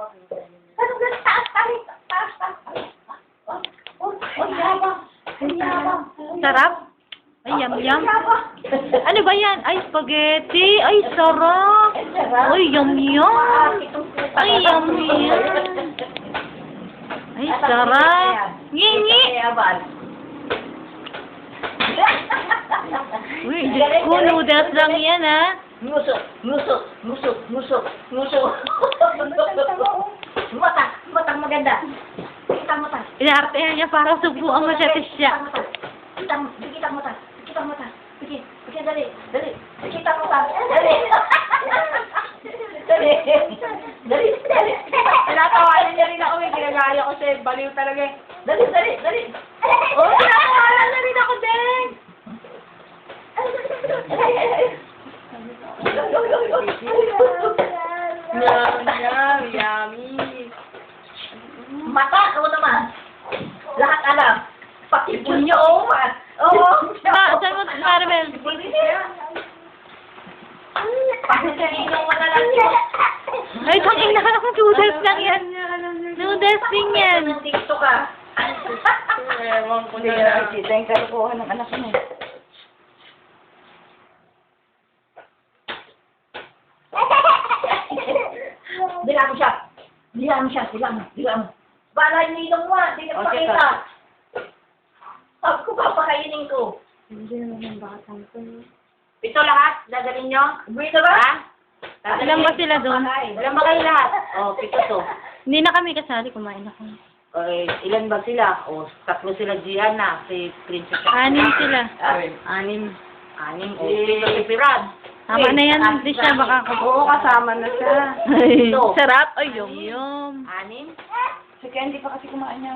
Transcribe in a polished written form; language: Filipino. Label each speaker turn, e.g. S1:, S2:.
S1: Ano ba? Taas, taas, taas, taas. Oh, yabang. Ang yabang.
S2: Sarap? Ay, yum. Ano ba yan? Ay, spaghetti. Ay, sarap. Ay, yum. Ay, yum. Ay, sarap. Ngingi. Uy, Diyos ko, noodles lang yan, ha?
S1: Musok. Matang maganda. Kita mata.
S2: Inaartehan niya para subuan mo siya, siya.
S1: Kita mata. Sige, dali. Kita mata. Dali.
S3: Tinatawanan niya rin ako eh. Ginagaya ko siya. Baliw talaga eh.
S1: Dali.
S3: Oh, tinatawanan na rin ako din. Yummy.
S1: Mata, ako naman. Lahat alam. Pati punyo, oo.
S2: Saan mo, Maribel?
S1: Pati kanino mo na lang yun.
S2: Ay, tangin na lang. Noodles lang yan. Noodles din yan.
S1: Nandito ka.
S3: Ewan ko
S1: Hindi
S3: na
S1: na
S3: lang.
S1: nakikita yung kalukuhan ng anak mo. Dilaan mo siya. Bala yung ilong mo, hindi ka
S3: Okay,
S1: pakita. Sabi ko, papakainin ko.
S3: Ito lahat, dadalhin nyo?
S1: Buwito ba?
S3: Ha?
S2: Ilan ba sila doon?
S3: Ilan ba kayo lahat? Oh, pito to.
S2: Hindi na kami kasali. Kumain ako.
S3: Okay, ilan ba sila? Oh, tatlo sila Gianna, si Princess.
S2: 6 sila.
S3: Anim. Oh, pito si Pirad.
S2: Tama na yan. Hindi siya baka
S3: Oo, kasama na siya.
S2: Ay,
S3: Ito.
S2: sarap. Ay, yum.
S3: Anim?
S1: Si Candy pa kasi kumain niya.